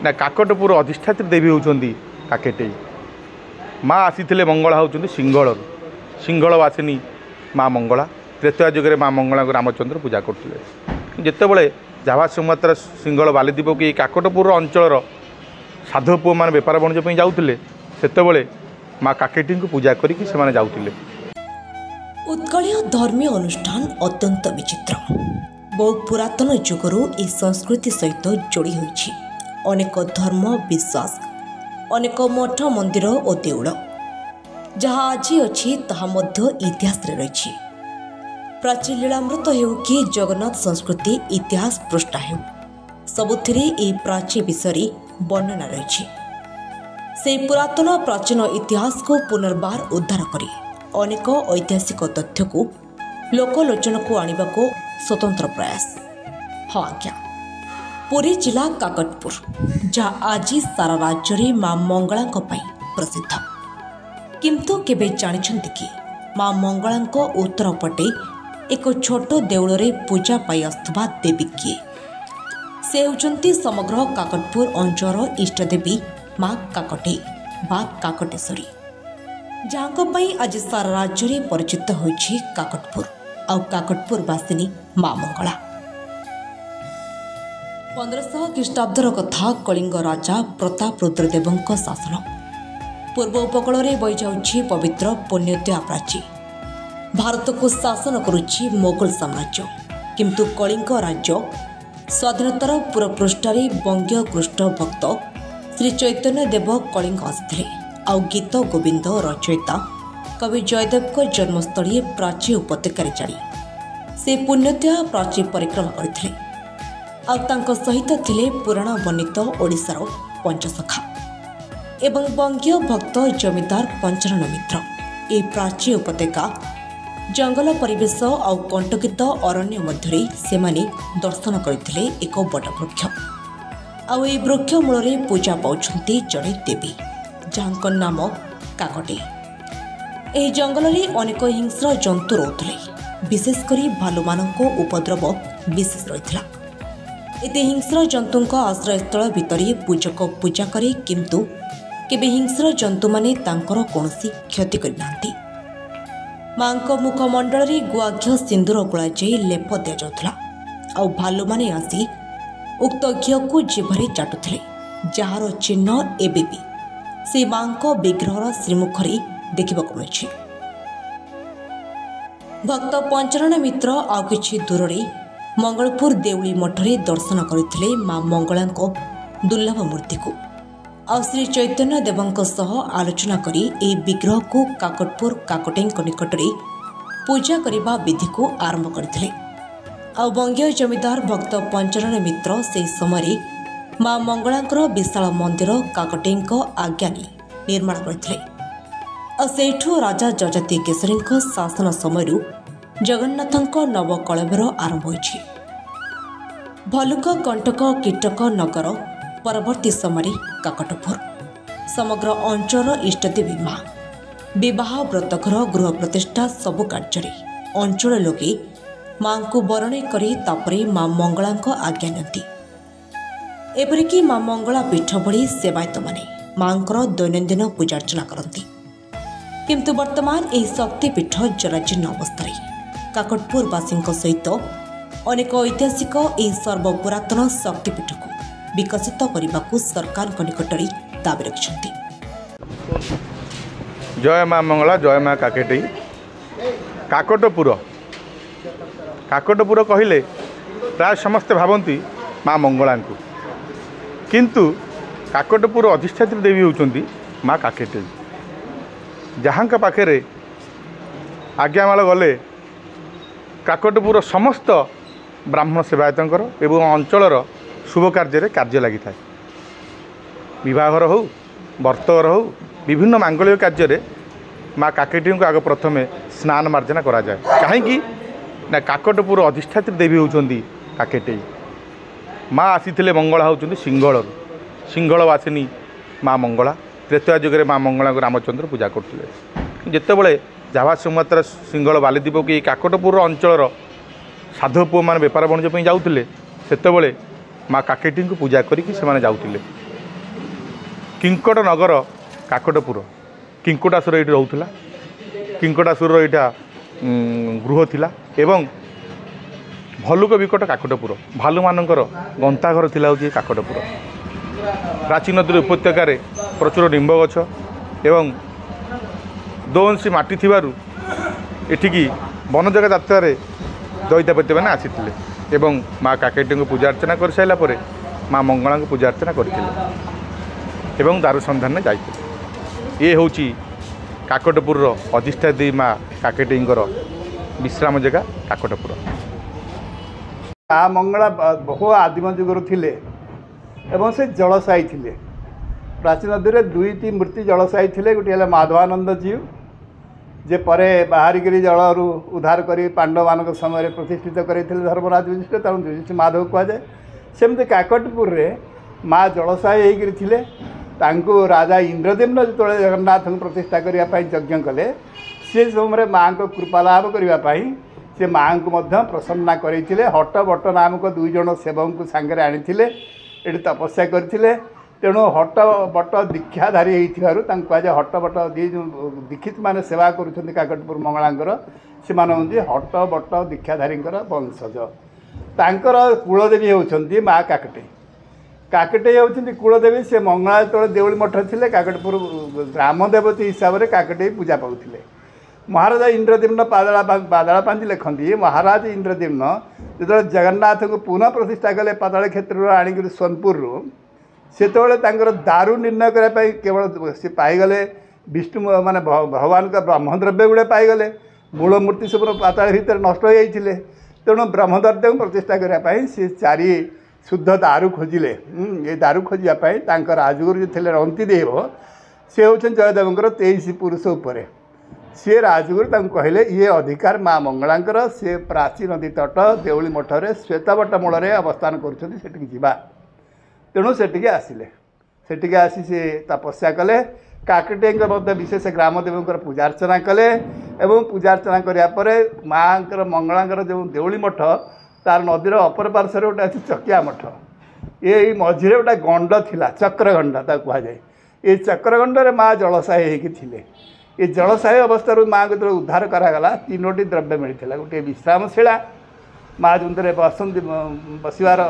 ना काकटपुर अधिष्ठात्री देवी होती काकेटे माँ आसी मंगला होती सिंहल सिंहलवासिनी माँ मंगला त्रेतया जुगे माँ मंगला को रामचंद्र पूजा करते जितेबाला जावा सुमात्रा सिंहल बालीद्वीप कि काकटपुर अंचल साधु पुओ मैंने बेपार वाणिज्य जाते से माँ काकेटी को पूजा करके जाते। उत्कलीय धर्मीय अनुष्ठान अत्यंत विचित्र बहु पुरातन जुगरू ए संस्कृति सहित जोड़ी होइछि। अनेक धर्म विश्वास अनेक मठ मंदिर और देउल जहाँ आज अच्छी ताहा मध्य इतिहास रही। प्राचीन लीलामृत हेउ कि जगन्नाथ संस्कृति इतिहास पृष्ठा हेउ सबुथिरे ए प्राची विषय वर्णना रही। से पुरातन प्राचीन इतिहास को पुनर्बार उद्धार करी अनेक ऐतिहासिक तथ्य को लोकलोचन को आने को स्वतंत्र प्रयास। हाँ आज्ञा, पुरी जिला काकटपुर जहाँ आज सारा राज्य में माँ मंगला प्रसिद्ध, किंतु केबे जानिछंती कि माँ मंगला उत्तर पटे एक छोट देउल रे पूजा पाई आसुवा देवी किए? से होचंती समग्र काकटपुर अंचल इष्टदेवी माँ काकटे बा काकटेश्वरी, जहाँ आज सारा राज्य में परिचित होइछि काकटपुर और काकटपुर वासिनी माँ मंगला। 1500 ख्रीष्टाब्दर कथा कलिंग राजा प्रताप रुद्रदेव शासन। पूर्व उपकूल में बही जाउछि पवित्र पुण्योदया प्राची। भारत को शासन करुछि मोगल साम्राज्य, किंतु कलिंग राज्य स्वाधीनतार पूर्वपृष्ठारे बंगीय कृष्ण भक्त श्री चैतन्य देव कलिंग आसिथिले आउ गीत गोविंद रचयिता कवि जयदेव को जन्मस्थली प्राची उपत्यकार जारी से पुण्योदया प्राची परिक्रमा करथिले आउ सहित थिले पुराण वर्णित ओडिशार पंचसखा एवं बंगीय भक्त जमीदार पंचानन मित्र। ए प्राची उपत्यका जंगल परिवेश आउ कंटकित अरण्य मध्य सेमाने दर्शन करथिले एक बड़ वृक्ष आउ ए वृक्ष मूल पूजा पाउछंती जड़े देवी जहाँ नाम काकटे। यह जंगल में अनेक हिंस्र जंतु रोते, विशेषकर भालुमानक उपद्रव विशेष रही। एते हिंस्र जंतु आश्रयस्थल भितर पूजक पूजा करे, किंतु केबे हिंस्र जंतु माने तांकर कौनसी क्षति करनांती। माँ मुखमंडल में गुआघ्य सिंदूर गोला जाई लेप दि जाउथला आउ भालुमाने आसी उक्त घी को जिभरे चाटुथिले, जार चिन्ह एबे भी से मां विग्रह श्रीमुखरी देखा मिली। भक्त पंचानन मित्र आ कि दूर मंगलपुर देउली मठरे दर्शन करते मां मंगला दुर्लभ मूर्ति को आ श्री चैतन्य देवों सह आलोचना करी ए विग्रह को काकटपुर काकटे निकट में पूजा करने विधि को आरंभ करते। आ बंगीय जमीदार भक्त पंचानन मित्र से समय माँ मंगला विशाल मंदिर काकटे आज्ञा निर्माण करते। राजा जजाति केशरी शासन समय जगन्नाथ नवकलेबर आरंभ होइछि। भलुक कंटक कीटक नगर परवर्ती समय काकटपुर समग्र अंचल इष्टदेवी माँ विवाह व्रतघर गृह प्रतिष्ठा सबु कार्य अंचल लोके माँ को बरणे करी तापरे माँ मंगला आज्ञा नियंती। एपरिकी माँ मंगला पीठ भली सेवायत माने मांकर दैनंदिन पूजार्चना करती, किंतु वर्तमान यह शक्तिपीठ जराजीर्ण अवस्था काकटपुरवासी सहित अनेक ऐतिहासिक यह सर्वपुरातन शक्तिपीठ को विकसित करने को सरकार निकट में दाबी रखिंट। जय माँ मंगला जय माँ काकेटी। काकटपुर काकटपुर कहले प्राय समस्ते भावती माँ मंगला को, किंतु काकटपुर अधिष्ठात्री देवी होती माँ काकेटी, जहाँ पाखे आज्ञामाल गले काकटपुर समस्त ब्राह्मण सेवायतर एवं अंचलर शुभ कार्य लगी था। विवाहर हो व्रतघर हो विभिन्न मांगलिक कार्य माँ काकेटी को आग प्रथमे स्नान मार्जना करा जाए। कहीं ना काकटपुर अधिष्ठात्री देवी होती काकेटे माँ आसी मंगला होती सिंहल सिंहलवासिनी माँ मंगला त्रेतया जुगे माँ मंगला को रामचंद्र पूजा करते जितेबाला जावा सुमात्रा सिंहल बालीद्वीप कि काकटपुर अंचल साधु पुओ मैंने बेपार वाणिज्य जाते से माँ काकेटी को पूजा करके जाते। किंकट नगर काकटपुर किंकुटासुर ये रोला किंकुटासुर यहाँ गृह थिला एवं भलुक विकट काकटपुर भालू मानकर गंताघर थिला होची काकटपुर प्राचीन नदी उपत्यकार प्रचुर निम्ब गछ एवं दोअंशी माटी थिबारु एठिकी वन जगह यात्रा दैत्यपत्य मैंने आसी एवं माँ काकेटी पूजा अर्चना कर सारा पर माँ मंगला को पूजा अर्चना करते एवं दारु सन्धान जाते ये हूँ काकटपुर अधिष्ठात्री माँ काकेटी विश्राम जगह काकटपुर। माँ मंगला बहु आदिम जुगर थे एवं से जलसायी थे प्राचीन नदी दुईटी मूर्ति जलसायी थे गोटे माधवानंद जीव जे परे बाहरिक जल उद्धार कर पांडव मान समय प्रतिष्ठित करते धर्मराज युधिष्ठिर तेणु युधिष्ठिर माधव कहुए सेमती काकटपुर रे माँ जलसायी होते राजा इंद्रदेम्न जो जगन्नाथ को प्रतिष्ठा करने यज्ञ कले से समय माँ को कृपा लाभ करने से माँ को प्रसन्ना करते हट बट नामक दुई जन सेवक को सांगे आनी ये तपस्या करते तेणु हट बट दीक्षाधारी होते हट बट दी दीक्षित मैंने सेवा कर काकटपुर मंगलांकर से हट बट दीक्षाधारी वंशज तांकर कुलदेवी होती माँ काकटे काकटे होती कुलदेवी से मंगला जो देवली मठ थे काकटपुर ग्राम देवती हिसाब से काकटे पूजा पाते महाराजा इंद्रदेम्न पादाला पांजी लिखती महाराज इंद्रदेम्न जो जगन्नाथ को पुनः प्रतिष्ठा कले पाताल क्षेत्र आणिक सोनपुर से दारु निर्णय करने केवल सी पाईगले विष्णु माने भगवान का ब्रह्मद्रव्य गुड़े पाईगले मूल मूर्ति सब पाताल भितर नष्ट हो जाते तेणु ब्रह्मद्रव्य को प्रतिष्ठा करने सी चारि शुद्ध दारु खोजिले ये दारु खोजापी राजगुरु जो थे रंतीदेव सी हूँ जयदेवर 23 पुरुष उपर सी राजगुरु कहले ये अधिकार माँ मंगलांकर सी प्राची नदी तट देउली मठरे श्वेतबट मूल अवस्थान करा तेणु से आसिले से आसी सी तपस्या कले काकटे विशेष ग्रामदेवी पूजा अर्चना कले एवं पूजा अर्चना करापर माँ मंगलांकर जो देउली मठ तार नदीर अपर पार्श्व गोटे अच्छी चकिया मठ ये मझे गोटे गंड थिला चक्रगंड कहुए ये चक्रगंडे माँ जलसायी होते ये जलसायी अवस्था माँ को जो उद्धार करागला 3टी द्रव्य मिलता गोटे विश्रामशिला माँ जो बसंती बसवार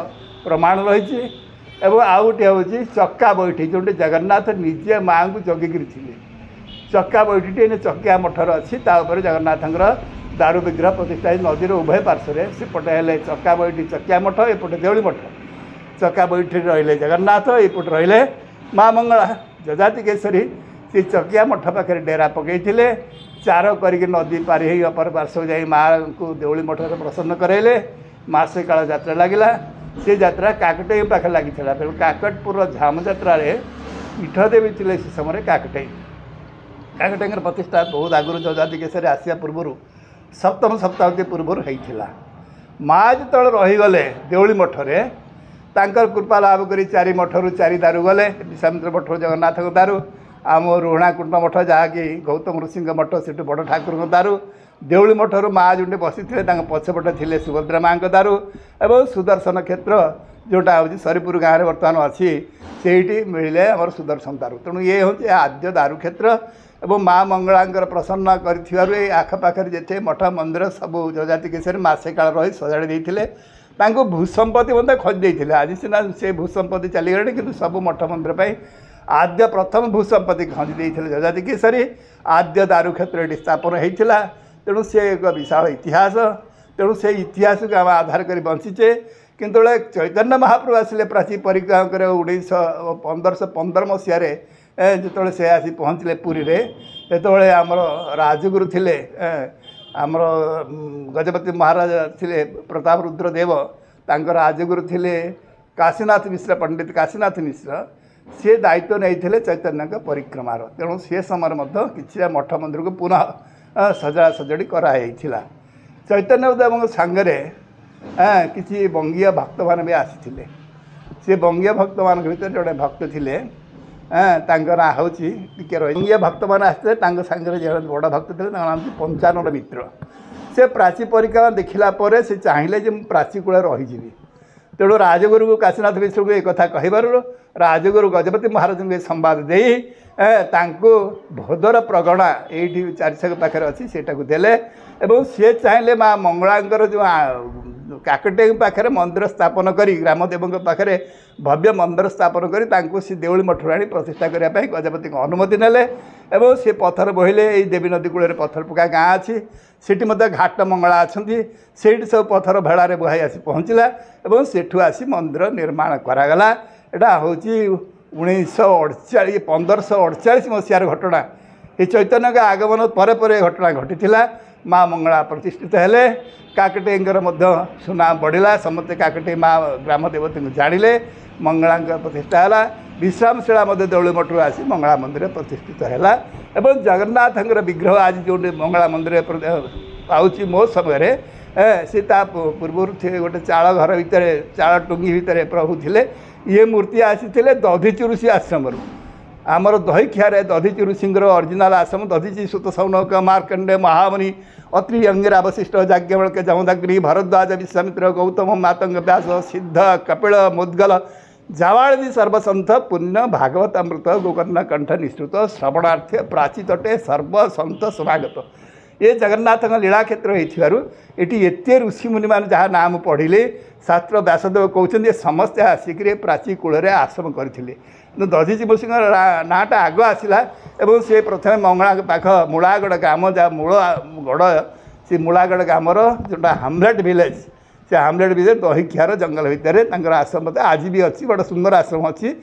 प्रमाण रही एवं आउ गोटे हूँ चक्का बैठी जो जगन्नाथ निजे माँ को जगिकी थे चक्का बैठी चकिया मठर अच्छी जगन्नाथ दारु विग्रह प्रतिष्ठा नदीर उभय पार्श्व सेपटे हेले चक्का बैठी चकिया मठ एपटे देउली मठ चक्का बैठी रहिले जगन्नाथ एपटे रहिले माँ मंगला जजाति केसरी से चकिया मठ पाखे डेरा पकई चार करके नदी पारी हो अपर पार्श्व जा माँ को देउली मठ प्रसन्न कराइले मासे काल यात्रा लगिला से यात्रा काकटे पाखे लगी तेणु काकटपुर झाम यात्रा पीठदेवी थे से समय काकटे काकटे प्रतिष्ठा बहुत आगुरी जजाति केसरी आसिया पूर्व सप्तम शताब्दी पूर्व होता माँ जो रहीगले देउली मठरे तांकर कृपा लाभ कर 4 मठरू 4 दारु गले विश्वामित्र मठ जगन्नाथ दारु आम रुणाकुंड मठ जहाँकि गौतम ऋषि मठ से बड़ ठाकुर दारु देउली मठरू माँ जो बसी पछपटे थे सुभद्रा माँ दारु एवं सुदर्शन क्षेत्र जोटा हूँ सरीपुर गाँव में बर्तमान अच्छी से मिले आम सुदर्शन दारु तेणु ये हूँ आद्य दारु क्षेत्र एवं माँ मंगलांकर प्रसन्न कर आखपाखे जिते मठ मंदिर सब जजाति केसरी मासे काल रही सजाड़ी देते भूसंपत्ति मतलब खोजी देते आज सीना से भूसंपत्ति चलीगले कि सब मठ मंदिर आद्य प्रथम भूसंपत्ति खोजी देते जजाति केसरी आद्य दारु क्षेत्र ये स्थापन होता तेणु से एक विशाल इतिहास तेणु से इतिहास को आम आधार कर बंचीचे किंतु चैतन्य महाप्रभु आसिले प्राची परिक्रमा कर 1515 मसीह जो से आसी पहुँचले पुरी रे से आमर राजगुरु थे आमर गजपति महाराज थे प्रताप रुद्रदेव तांकर राजगुरु थे काशीनाथ मिश्र पंडित काशीनाथ मिश्र सी दायित्व नहीं चैतन्य परिक्रमार तेणु से समय कि मठ मंदिर को पुनः सजा सजड़ी कराई चैतन्य देव सांगे किसी बंगीय भक्त मान भी आसी सी बंगीय भक्त मान भर जोड़े भक्त थे ना हूँ टी बंगीय भक्त मैंने आसते सांगे जो बड़ भक्त थे नाम पंचानन मित्र से प्राची परिक्रमा देखला से चाहिए प्राची कूल रही तेणु राजगुरु काशीनाथ मिश्र को एक कथा कहबारू राजगुरु गजपति महाराज को संवाद दे भोदर प्रगणा ये चारिछक पाखे अच्छी से देले एवं सी चाहिए माँ मंगलांकर जो काकटे पाखे मंदिर स्थापन करी ग्रामदेव पाखे भव्य मंदिर स्थापन करी सी देउली मठर आनी प्रतिष्ठा करने गजपति को अनुमति नेले एवं सी पत्थर बोहिले ये देवी नदी कूल पत्थर पका गाँ अच्छी सेठी घाट मंगला अच्छा से सब पत्थर भेड़े बुहाई आसी पहुँचला एवं सेठू आसी मंदिर निर्माण करागला यहाँ हूँ 1548 मसीहार घटना ये चैतन्य का आगमन पर घटना घटी माँ मंगला प्रतिष्ठित हेले काकटेंगर सुनाम बढ़ला समस्ते काकटे माँ ग्राम देवती को जानिले मंगला प्रतिष्ठा है विश्रामशिला देउली मठू आसी मंगला मंदिर प्रतिष्ठित है एवं जगन्नाथ विग्रह आज जो मंगला मंदिर आउची मो समय सी पूर्व गोटे चाल घर भितर चाल टुंगी भितर प्रभु थे ये मूर्ति आसी दधीचि ऋषि आश्रम आमर दहीखियारे दधीचि ऋषि ओरिजिनाल आश्रम दधीचि सुत सौनक मार्कंडे महामुनि अत्रि अंगिरा वशिष्ठ याज्ञवल्क्य जमदग्नि भरद्वाज विश्वामित्र गौतम मातंग व्यास सिद्ध कपिल मुद्गल जावाड़ी सर्वसंथ पुण्य भागवत अमृत गोकर्ण कंठ निश्रुत श्रवणार्थ प्राची तटे सर्वसंत समागत ये जगन्नाथ लीला क्षेत्र होती एत ऋषि मुनि मान जहाँ नाम पढ़िले शास्त्र व्यासदेव कहते समस्ते आसिक प्राची कूल आश्रम करते दधीचि ऋषि नाटा आग आसला एवं से प्रथम मंगला पाख मूलागढ़ ग्राम जहाँ मूल गढ़ से मूलागढ़ ग्रामर जोटा हामलेट विलेज से हामलेट विलेज दहीखियार जंगल भितर आश्रम आज भी अच्छी बड़ा सुंदर आश्रम अच्छी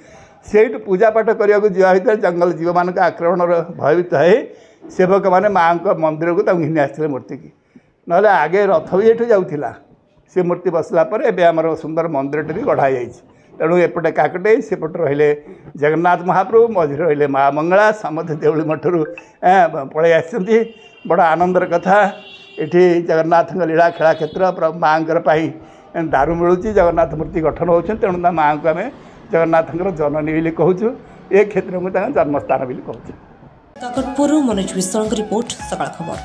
से पूजा पाठ करने को जा भर जंगल जीव मान आक्रमण भयभीत है सेवक मैंने माँ मंदिर को घिनी आसते मूर्ति की ना आगे रथ भी ये जाऊला से मूर्ति बसला एमर सुंदर मंदिर भी गढ़ाई तेणु एपटे काकटे सेपटे रहिले जगन्नाथ महाप्रभु मझे रहिले माँ मंगला समस्त देउली मठरू पलि आसती बड़ा आनंदर कथा ये जगन्नाथ लीला खेला क्षेत्र माँ दारू मिलूँ जगन्नाथ मूर्ति गठन हो तेणु माँ को आम जगन्नाथ जननी बोली कहूँ ए क्षेत्र को जन्मस्थान बोली कहूँ। काकटपुर मनोज विश्वाल रिपोर्ट सकाळ खबर।